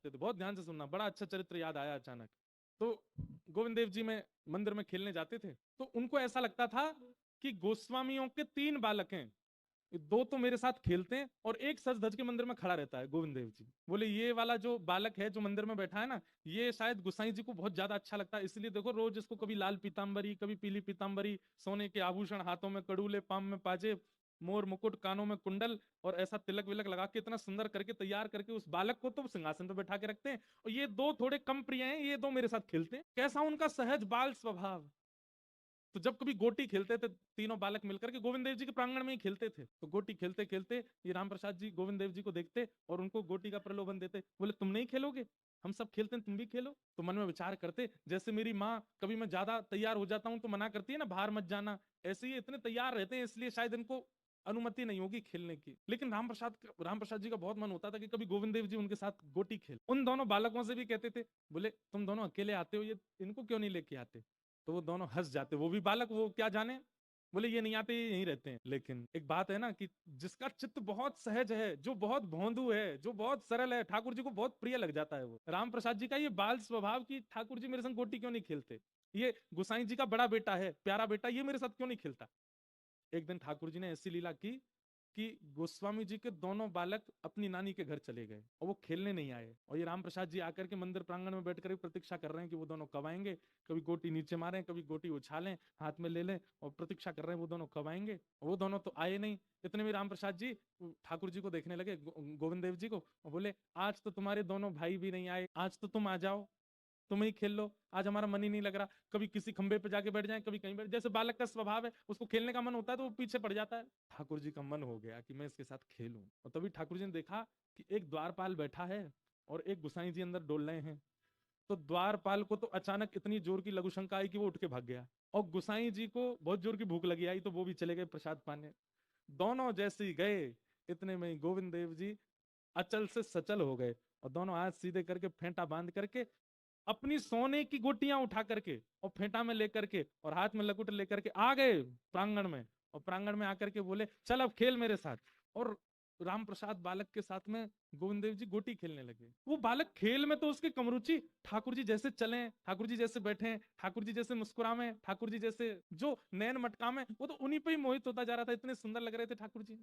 थे, बहुत ध्यान से सुनना, बड़ा अच्छा चरित्र याद आया अचानक। तो गोविंद देव जी में मंदिर में खेलने जाते थे, तो उनको ऐसा लगता था कि गोस्वामियों के 3 बालक हैं, 2 तो मेरे साथ खेलते हैं और एक सज धज के मंदिर में खड़ा रहता है। गोविंद देव जी बोले ये वाला जो बालक है जो मंदिर में बैठा है ना, ये शायद गुसाई जी को बहुत ज्यादा अच्छा लगता है, इसलिए देखो रोज इसको कभी लाल पीताम्बरी, कभी पीली पीताम्बरी, सोने के आभूषण, हाथों में कड़ूले, पाम में पाजे, मोर मुकुट, कानों में कुंडल, और ऐसा तिलक विलक लगा के इतना सुंदर करके तैयार करके उस बालक को तो सिंहासन पर बैठा के रखते हैं, और ये 2 थोड़े कम प्रिय हैं, ये 2 मेरे साथ खेलते हैं। कैसा उनका सहज बाल स्वभाव। तो जब कभी गोटी खेलते थे तीनों बालक मिलकर के, गोविंद देव जी के प्रांगण में ही खेलते थे, तो गोटी खेलते खेलते ये राम प्रसाद जी गोविंद देव जी को देखते और उनको गोटी का प्रलोभन देते, बोले तुम नहीं खेलोगे, हम सब खेलते हैं तुम भी खेलो। तो मन में विचार करते, जैसे मेरी माँ कभी मैं ज्यादा तैयार हो जाता हूँ तो मना करती है ना, बाहर मत जाना, ऐसे ही इतने तैयार रहते हैं, इसलिए शायद इनको अनुमति नहीं होगी खेलने की। लेकिन राम प्रसाद जी का बहुत मन होता था कि कभी गोविंद देव जी उनके साथ गोटी खेल। उन दोनों बालकों से भी कहते थे, बोले तुम दोनों अकेले आते हो, ये इनको क्यों नहीं लेके आते। तो वो दोनों हंस जाते, वो भी बालक, वो क्या जाने, बोले ये नहीं आते, ये यहीं रहते हैं। लेकिन एक बात है ना कि जिसका चित्त बहुत सहज है, जो बहुत भोंदू है, जो बहुत सरल है, ठाकुर जी को बहुत प्रिय लग जाता है वो। राम प्रसाद जी का ये बाल स्वभाव की ठाकुर जी मेरे संग गोटी क्यों नहीं खेलते, ये गुसाई जी का बड़ा बेटा है, प्यारा बेटा, ये मेरे साथ क्यों नहीं खेलता। एक दिन ठाकुर जी ने ऐसी लीला की कि गोस्वामी जी के दोनों बालक अपनी नानी के घर चले गए और वो खेलने नहीं आए, और ये राम प्रसाद जी आकर के मंदिर प्रांगण में बैठकर प्रतीक्षा कर रहे हैं कि वो दोनों कब आएंगे, कभी गोटी नीचे मारें, कभी गोटी उछालें, हाथ में ले लें, और प्रतीक्षा कर रहे हैं वो दोनों कब आएंगे। वो दोनों तो आए नहीं। इतने में राम प्रसाद जी ठाकुर जी को देखने लगे, गोविंद देव जी को, और बोले आज तो तुम्हारे दोनों भाई भी नहीं आए, आज तो तुम आ जाओ, तुम ही खेल लो, आज हमारा मन ही नहीं लग रहा। कभी किसी खंबे पे जाके बैठ जाए, कभी कहीं बैठ, जैसे बालक का स्वभाव है, उसको खेलने का मन होता है तो वो पीछे पड़ जाता है। ठाकुर जी का मन हो गया कि मैं इसके साथ खेलूं, और तभी ठाकुर जी ने देखा कि एक द्वारपाल बैठा है और एक गुसाई जी अंदर डोल रहे हैं। तो द्वारपाल को तो अचानक इतनी जोर की लघु शंका आई कि वो उठ के भाग गया, और गुसाई जी को बहुत जोर की भूख लगी आई तो वो भी चले गए प्रसाद पाने। दोनों जैसे ही गए, इतने में गोविंद देव जी अचल से सचल हो गए, और दोनों हाथ सीधे करके फेंटा बांध करके अपनी सोने की गोटियां उठा करके और फेंटा में लेकर के और हाथ में लकुट लेकर के आ गए प्रांगण में, और प्रांगण में आकर के बोले चल अब खेल मेरे साथ। और राम प्रसाद बालक के साथ में गोविंद देव जी गोटी खेलने लगे। वो बालक खेल में तो उसकी कम रुचि, ठाकुर जी जैसे चले, ठाकुर जी जैसे बैठे, ठाकुर जी जैसे मुस्कुरावे, ठाकुर जी जैसे जो नैन मटकावे, वो तो उन्हीं पे ही मोहित होता जा रहा था, इतने सुंदर लग रहे थे ठाकुर जी।